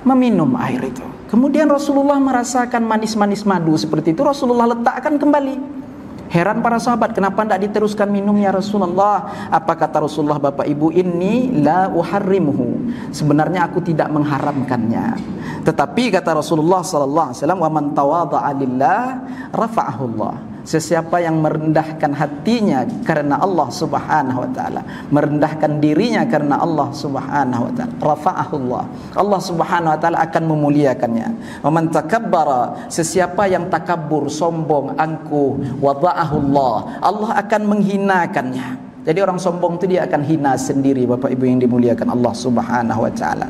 meminum air itu. Kemudian Rasulullah merasakan manis-manis madu seperti itu, Rasulullah letakkan kembali. Heran para sahabat, kenapa tidak diteruskan minum ya Rasulullah? Apa kata Rasulullah Bapak Ibu? Inni la uharrimuhu. Sebenarnya aku tidak mengharamkannya. Tetapi kata Rasulullah sallallahu alaihi wasallam, "Wa man tawadha'a lillah rafa'ahu Allah." Sesiapa yang merendahkan hatinya karena Allah Subhanahu wa taala, merendahkan dirinya karena Allah Subhanahu wa taala, rafa'ahu Allah. Allah Subhanahu wa taala akan memuliakannya. Wa man takabbara, sesiapa yang takabur, sombong, angkuh, wada'ahu Allah, Allah akan menghinakannya. Jadi orang sombong itu dia akan hina sendiri Bapak Ibu yang dimuliakan Allah Subhanahu wa taala.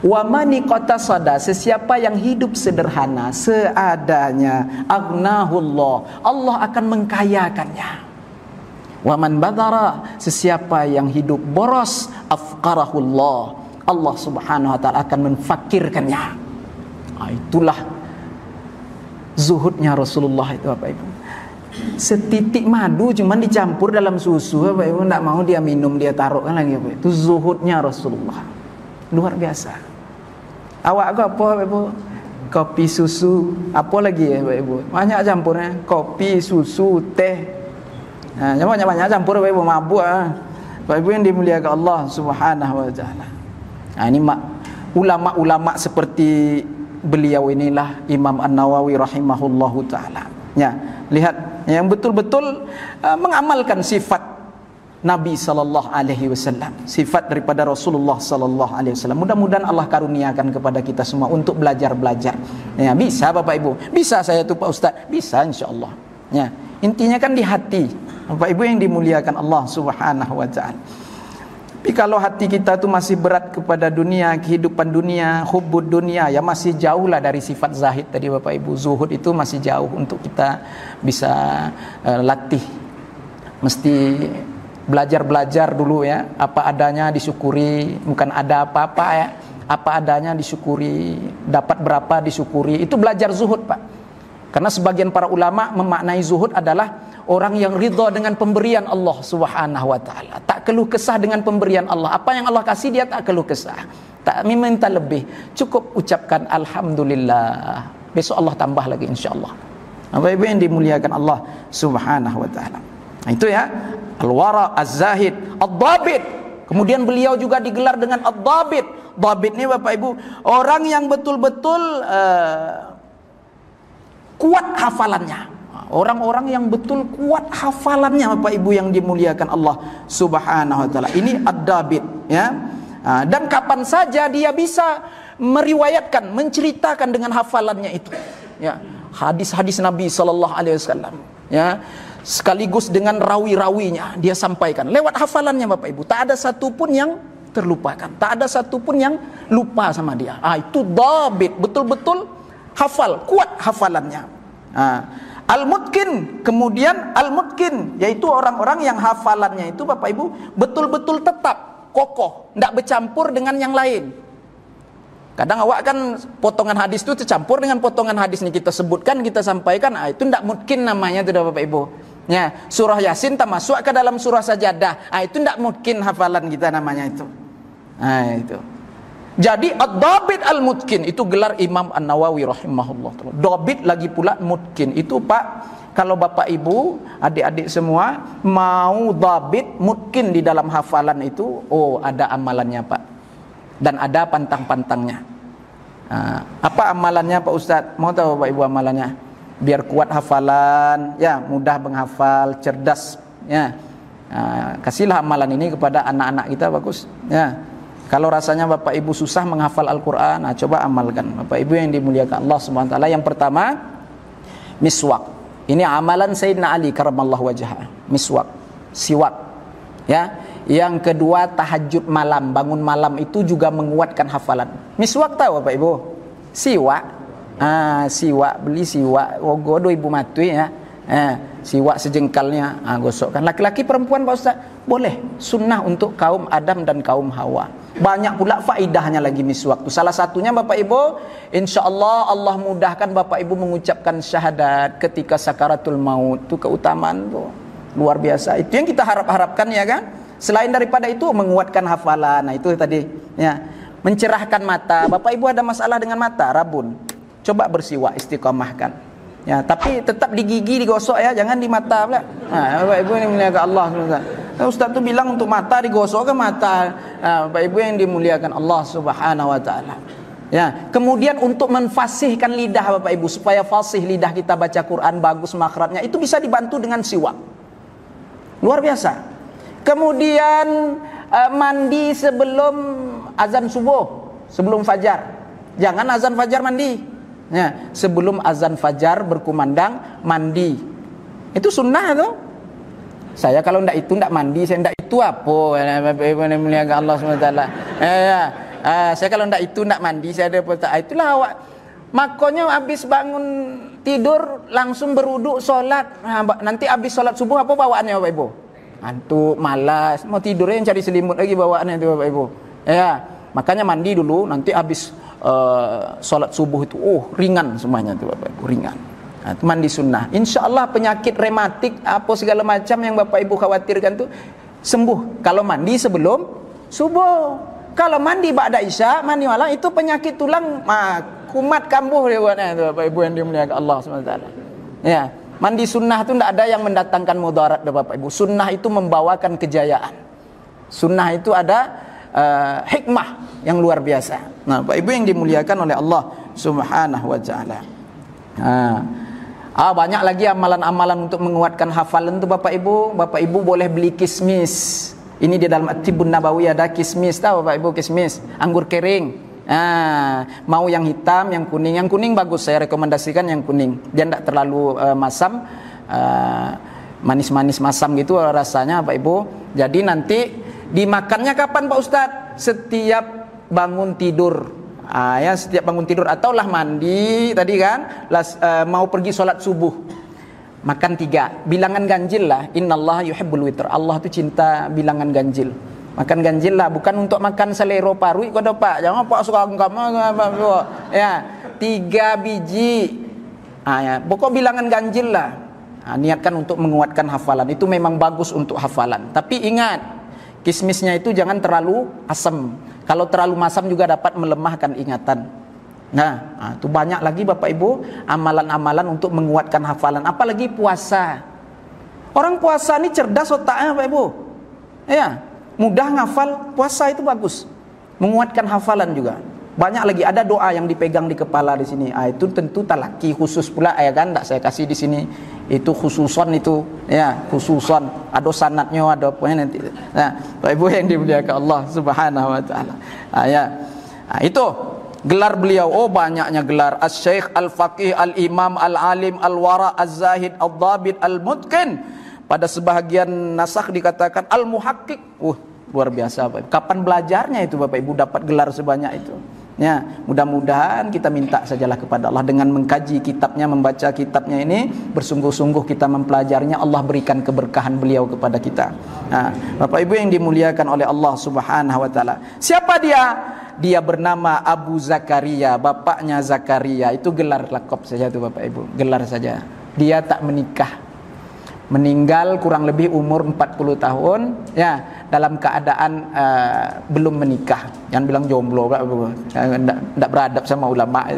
Wa man iqtasada, sesiapa yang hidup sederhana, seadanya, aghnahullah, Allah akan mengkayakannya. Wa man badara, sesiapa yang hidup boros, afqarahullah, Allah Subhanahu wa taala akan menfakirkannya. Nah, itulah zuhudnya Rasulullah itu Bapak Ibu. Setitik madu cuman dicampur dalam susu Bapak Ibu, tidak mau dia minum, dia taruhkan lagi Bapak. Itu zuhudnya Rasulullah, luar biasa. Awak apa Bapak Ibu? Kopi, susu, apa lagi ya Bapak Ibu? Banyak campurnya, kopi, susu, teh. Nah, banyak campur Bapak Ibu, mabuk Bapak Ibu yang dimuliakan Allah Subhanahu wa taala. Nah, ini ulama-ulama seperti beliau inilah Imam An-Nawawi rahimahullahu taala. Ya, lihat yang betul-betul mengamalkan sifat Nabi sallallahu alaihi wasallam, sifat daripada Rasulullah sallallahu alaihi wasallam. Mudah-mudahan Allah karuniakan kepada kita semua untuk belajar-belajar. Ya, bisa Bapak Ibu. Bisa saya tuh Pak Ustaz? Bisa insyaallah. Ya, intinya kan di hati. Bapak Ibu yang dimuliakan Allah Subhanahu wa taala. Tapi kalau hati kita tuh masih berat kepada dunia, kehidupan dunia, hubbud dunia, ya masih jauh lah dari sifat zahid tadi Bapak Ibu. Zuhud itu masih jauh untuk kita bisa latih. Mesti belajar dulu ya, apa adanya disyukuri, bukan ada apa-apa ya, apa adanya disyukuri, dapat berapa disyukuri. Itu belajar zuhud Pak. Karena sebagian para ulama memaknai zuhud adalah orang yang ridha dengan pemberian Allah Subhanahu wa taala, tak keluh kesah dengan pemberian Allah. Apa yang Allah kasih dia tak keluh kesah, tak meminta lebih, cukup ucapkan alhamdulillah. Besok Allah tambah lagi insyaallah. Bapak Ibu yang dimuliakan Allah Subhanahu wa taala. Nah, itu ya, al-wara, az-zahid, ad-dhabit. Kemudian beliau juga digelar dengan ad-dhabit. Dhabit ini Bapak Ibu, orang yang betul-betul kuat hafalannya. Orang-orang yang betul kuat hafalannya Bapak Ibu yang dimuliakan Allah Subhanahu wa taala. Ini ad-dhabit ya. Dan kapan saja dia bisa meriwayatkan, menceritakan dengan hafalannya itu. Ya, hadis-hadis Nabi sallallahu alaihi wasallam ya. Sekaligus dengan rawi-rawinya dia sampaikan lewat hafalannya Bapak Ibu. Tak ada satu pun yang terlupakan. Tak ada satu pun yang lupa sama dia. Itu dhabit, betul-betul hafal, kuat hafalannya. Al-mutqin, kemudian al-mutqin, yaitu orang-orang yang hafalannya itu Bapak Ibu betul-betul tetap kokoh, tidak bercampur dengan yang lain. Kadang awak kan potongan hadis itu tercampur dengan potongan hadis ini kita sebutkan, kita sampaikan, itu tidak mutqin namanya itu Bapak Ibu. Ya, surah Yasin tak masuk ke dalam surah Sajadah. Itu tidak mutqin hafalan kita namanya itu. Itu. Jadi ad-dhabit al-mutqin itu gelar Imam An-Nawawi rahimahullah. Dhabit lagi pula mutqin. Itu Pak, kalau Bapak Ibu, adik-adik semua mau dhabit mutqin di dalam hafalan itu, ada amalannya Pak. Dan ada pantang-pantangnya. Apa amalannya Pak Ustadz? Mau tahu Bapak Ibu amalannya? Biar kuat hafalan, ya, mudah menghafal, cerdas, ya. Kasihlah amalan ini kepada anak-anak kita, bagus, ya. Kalau rasanya Bapak Ibu susah menghafal Al-Quran, coba amalkan. Bapak Ibu yang dimuliakan Allah SWT. Yang pertama, miswak. Ini amalan Sayyidina Ali karamallahu wajhah. Miswak, siwak. Ya. Yang kedua, tahajud malam, bangun malam itu juga menguatkan hafalan. Miswak tahu Bapak Ibu? Siwak. Siwak, beli siwak. Godo Ibu Matui ya. Siwak sejengkalnya, gosokkan. Laki-laki perempuan Pak Ustaz? Boleh. Sunnah untuk kaum Adam dan kaum Hawa. Banyak pula faidahnya lagi miswak itu. Salah satunya Bapak Ibu, insyaallah Allah mudahkan Bapak Ibu mengucapkan syahadat ketika sakaratul maut. Itu keutamaan tuh luar biasa. Itu yang kita harap-harapkan ya kan. Selain daripada itu menguatkan hafalan. Itu tadi ya. Mencerahkan mata. Bapak Ibu ada masalah dengan mata, rabun. Coba bersiwak, istiqamahkan. Ya, tapi tetap di gigi digosok ya, jangan di mata pula. Bapak Ibu yang dimuliakan Allah. Ustaz tu bilang untuk mata digosok ke mata. Bapak Ibu yang dimuliakan Allah Subhanahu wa taala. Ya, kemudian untuk menfasihkan lidah Bapak Ibu supaya fasih lidah kita baca Quran bagus makhrajnya, itu bisa dibantu dengan siwak. Luar biasa. Kemudian mandi sebelum azan subuh, sebelum fajar. Jangan azan fajar mandi. Ya, sebelum azan fajar berkumandang mandi. Itu sunnah tuh. Saya kalau ndak itu ndak mandi, saya ndak itu apa? Bapak Ibu yang muliakan Allah SWT. Saya kalau ndak itu ndak mandi, saya ada apa? Itulah awak. Makanya habis bangun tidur langsung berwudu salat. Nanti habis salat subuh apa bawaannya Bapak Ibu? Ngantuk, malas, mau tidurnya yang cari selimut lagi bawaannya itu Bapak Ibu. Ya, makanya mandi dulu, nanti habis salat subuh itu ringan semuanya itu Bapak Ibu, ringan. Itu mandi sunnah. Insyaallah penyakit rematik apa segala macam yang Bapak Ibu khawatirkan itu sembuh kalau mandi sebelum subuh. Kalau mandi ba'da isya, mandi malam, itu penyakit tulang kumat kambuh dia buatnya itu Bapak Ibu yang dimuliakan Allah SWT. Ya, mandi sunnah itu tidak ada yang mendatangkan mudarat Bapak Ibu. Sunnah itu membawakan kejayaan. Sunnah itu ada hikmah yang luar biasa. Nah, Bapak Ibu yang dimuliakan oleh Allah Subhanahu wa taala. Banyak lagi amalan-amalan untuk menguatkan hafalan itu Bapak Ibu. Bapak Ibu boleh beli kismis. Ini di dalam At-Tibbun Nabawi ada kismis, tahu Bapak Ibu kismis, anggur kering. Mau yang hitam, yang kuning. Yang kuning bagus, saya rekomendasikan yang kuning. Dia tidak terlalu masam, manis-manis masam gitu rasanya Bapak Ibu. Jadi nanti dimakannya kapan Pak Ustadz? Setiap bangun tidur. Ya, setiap bangun tidur atau lah mandi tadi kan, mau pergi sholat subuh. Makan 3 bilangan ganjil lah. Innallaha yuhibbul witr. Allah tu cinta bilangan ganjil. Makan ganjil lah, bukan untuk makan selero paru kau Pak. Jangan Pak suka kamu ya. 3 biji. Ya, pokok bilangan ganjil lah. Niatkan untuk menguatkan hafalan. Itu memang bagus untuk hafalan. Tapi ingat, kismisnya itu jangan terlalu asam. Kalau terlalu masam juga dapat melemahkan ingatan. Nah, itu banyak lagi Bapak Ibu amalan-amalan untuk menguatkan hafalan. Apalagi puasa. Orang puasa ini cerdas otaknya Bapak Ibu. Ya, mudah ngafal, puasa itu bagus. Menguatkan hafalan juga. Banyak lagi, ada doa yang dipegang di kepala di sini. Itu tentu talaki khusus pula ya kan, enggak saya kasih di sini. Itu khususon itu, ya, khususon. Ada sanadnya, ada apanya nanti. Nah, Bapak Ibu yang dimuliakan Allah Subhanahu wa taala. Itu gelar beliau. Banyaknya gelar. Asy-Syaikh Al-Faqih Al-Imam Al-Alim Al-Wara Az-Zahid Al-Dhabit Al-Mutqin. Pada sebahagian nasakh dikatakan Al-Muhaqqiq. luar biasa Bapak Ibu. Kapan belajarnya itu Bapak Ibu dapat gelar sebanyak itu? Ya, mudah-mudahan kita minta sajalah kepada Allah dengan mengkaji kitabnya, membaca kitabnya ini, bersungguh-sungguh kita mempelajarinya, Allah berikan keberkahan beliau kepada kita. Nah, Bapak Ibu yang dimuliakan oleh Allah Subhanahu wa taala. Siapa dia? Dia bernama Abu Zakaria, bapaknya Zakaria. Itu gelar lakop saja tuh Bapak Ibu, gelar saja. Dia tak menikah. Meninggal kurang lebih umur 40 tahun ya, dalam keadaan belum menikah. Jangan bilang jomblo Bapak Ibu, tidak beradab sama ulama.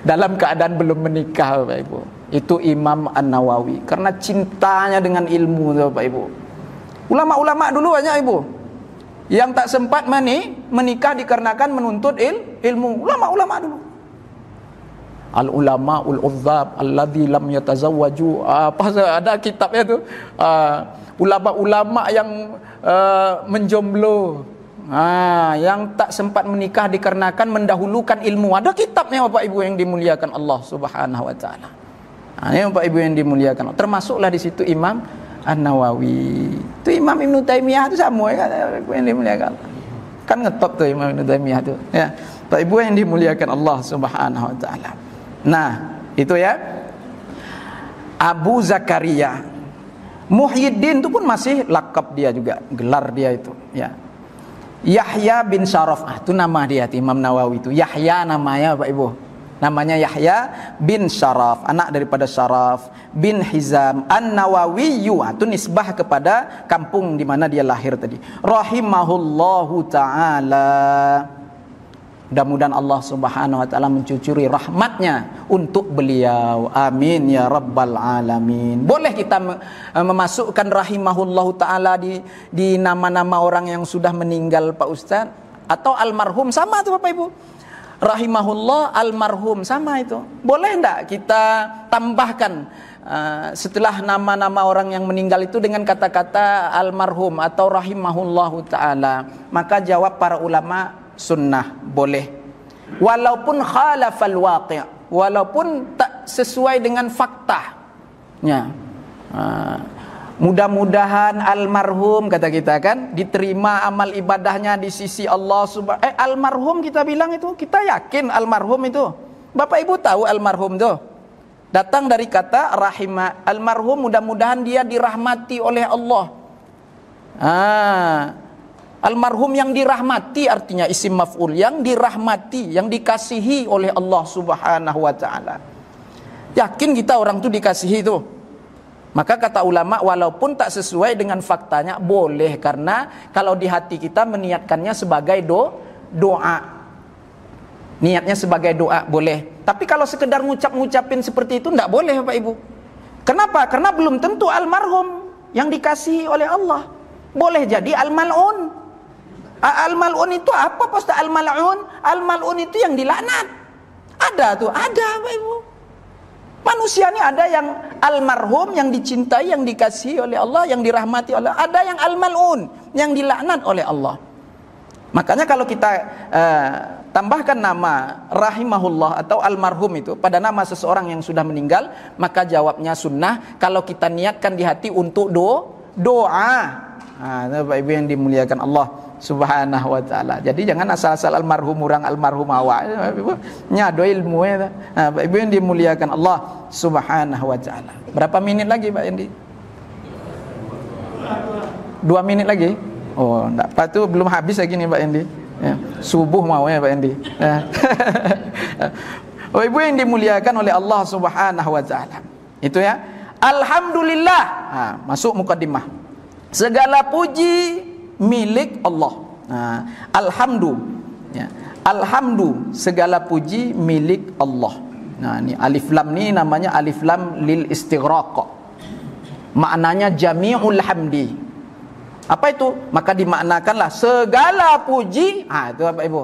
Dalam keadaan belum menikah Bapak Ibu. Itu Imam An-Nawawi, karena cintanya dengan ilmu Bapak Ibu. Ulama-ulama dulu banyak Ibu yang tak sempat menikah dikarenakan menuntut ilmu. Ulama-ulama dulu. Al-ulama ul-uzzab alladzi lam yatazawwaju, ada kitabnya tuh, ulama-ulama yang menjomblo, yang tak sempat menikah dikarenakan mendahulukan ilmu. Ada kitabnya Bapak Ibu yang dimuliakan Allah Subhanahu wa taala. Ini Bapak Ibu yang dimuliakan. Termasuklah di situ Imam An-Nawawi. Itu Imam Ibn Taimiyah itu sama ya, yang dimuliakan. Kan ngetop tuh Imam Ibn Taimiyah itu. Ya, Bapak Ibu yang dimuliakan Allah Subhanahu wa taala. Nah, itu ya Abu Zakaria. Muhyiddin itu pun masih lakap dia juga, gelar dia itu ya. Yahya bin Syaraf, itu nama dia Imam Nawawi itu. Yahya namanya Pak Ibu. Namanya Yahya bin Syaraf, anak daripada Syaraf bin Hizam An-Nawawi. Itu nisbah kepada kampung di mana dia lahir tadi. Rahimahullahu taala. Mudah-mudahan Allah Subhanahu wa taala mencucuri rahmatnya untuk beliau. Amin ya rabbal alamin. Boleh kita memasukkan rahimahullahu taala di nama-nama orang yang sudah meninggal Pak Ustaz, atau almarhum, sama tuh Bapak Ibu. Rahimahullah, almarhum, sama itu. Boleh enggak kita tambahkan setelah nama-nama orang yang meninggal itu dengan kata-kata almarhum atau rahimahullahu taala? Maka jawab para ulama, sunnah, boleh. Walaupun khalafal waqi', walaupun tak sesuai dengan fakta. Ya. Mudah-mudahan almarhum, kata kita kan, diterima amal ibadahnya di sisi Allah Subhanahu. Almarhum kita bilang itu, kita yakin almarhum itu. Bapak Ibu tahu almarhum itu datang dari kata rahimah. Almarhum mudah-mudahan dia dirahmati oleh Allah. Almarhum yang dirahmati artinya isim maf'ul, yang dirahmati, yang dikasihi oleh Allah Subhanahu wa taala. Yakin kita orang itu dikasihi itu. Maka kata ulama, walaupun tak sesuai dengan faktanya boleh, karena kalau di hati kita meniatkannya sebagai doa. Niatnya sebagai doa boleh. Tapi kalau sekedar ngucapin seperti itu enggak boleh Bapak Ibu. Kenapa? Karena belum tentu almarhum yang dikasihi oleh Allah. Boleh jadi al-mal'un. Al-mal'un itu apa Ustaz? Al-mal'un? Al-mal'un itu yang dilaknat. Ada tuh, ada Bapak Ibu. Manusia ini ada yang almarhum, yang dicintai, yang dikasihi oleh Allah, yang dirahmati oleh Allah. Ada yang al-mal'un, yang dilaknat oleh Allah. Makanya kalau kita tambahkan nama rahimahullah atau almarhum itu pada nama seseorang yang sudah meninggal, maka jawabnya sunnah kalau kita niatkan di hati untuk doa. Bapak Ibu yang dimuliakan Allah Subhanahu wa taala. Jadi jangan asal-asal almarhum orang, almarhum awak. Nyado ilmu ya. Bapak Ibu yang dimuliakan Allah Subhanahu wa taala. Berapa menit lagi Pak Endi? 2 menit lagi? Oh, enggak. Pak itu belum habis lagi nih Pak Endi. Ya. Subuh mau ya Pak Endi. Ya. Bapak Ibu yang dimuliakan oleh Allah Subhanahu wa taala. Itu ya. Alhamdulillah. Masuk mukaddimah. Segala puji milik Allah. Ya. Alhamdu, segala puji milik Allah. Nah, ini alif lam ni namanya alif lam lil istighraq. Maknanya jami'ul hamdi. Apa itu? Maka dimaknakanlah segala puji. Itu Bapak Ibu.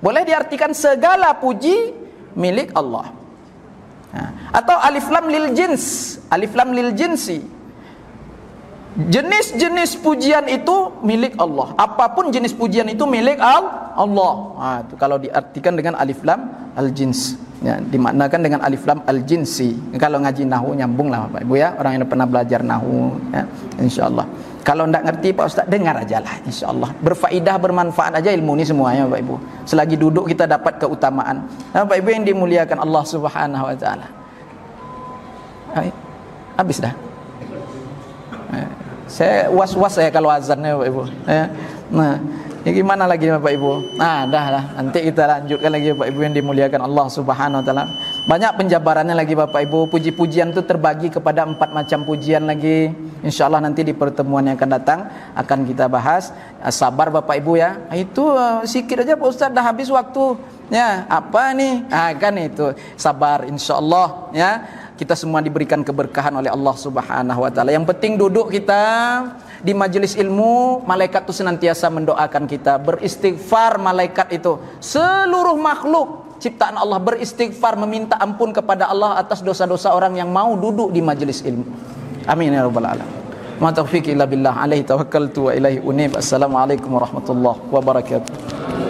Boleh diartikan segala puji milik Allah. Atau alif lam lil jins. Alif lam lil jinsi. Jenis-jenis pujian itu milik Allah. Apapun jenis pujian itu milik Allah. Itu kalau diartikan dengan alif lam al-jins. Ya, dimaknakan dengan alif lam al-jinsi. Kalau ngaji nahwu nyambung lah Bapak Ibu ya, orang yang pernah belajar nahwu ya, insyaallah. Kalau tidak ngerti Pak Ustaz, dengar aja lah, insyaAllah berfaedah, bermanfaat aja ilmu ni semuanya Bapak Ibu. Selagi duduk kita dapat keutamaan. Bapak Ibu yang dimuliakan Allah Subhanahu Wa Taala. Habis dah. Saya was-was saya kalau azannya Bapak Ibu. Nah, ya gimana lagi Bapak Ibu? Nah, dah lah. Nanti kita lanjutkan lagi Bapak Ibu yang dimuliakan Allah Subhanahu Wa Taala. Banyak penjabarannya lagi Bapak Ibu. Puji-pujian itu terbagi kepada 4 macam pujian lagi. InsyaAllah nanti di pertemuan yang akan datang akan kita bahas. Sabar Bapak Ibu ya. Itu sikit aja Pak Ustaz, dah habis waktu. Ya, apa nih? Kan itu. Sabar insyaAllah ya. Kita semua diberikan keberkahan oleh Allah Subhanahu Wa Taala. Yang penting duduk kita di majelis ilmu, malaikat itu senantiasa mendoakan kita. Beristighfar malaikat itu. Seluruh makhluk ciptaan Allah beristighfar, meminta ampun kepada Allah atas dosa-dosa orang yang mau duduk di majelis ilmu. Amin ya rabbal alamin. Ma taufiq illa billah, alaihi tawakkaltu wa ilaihi unib. Assalamualaikum warahmatullahi wabarakatuh.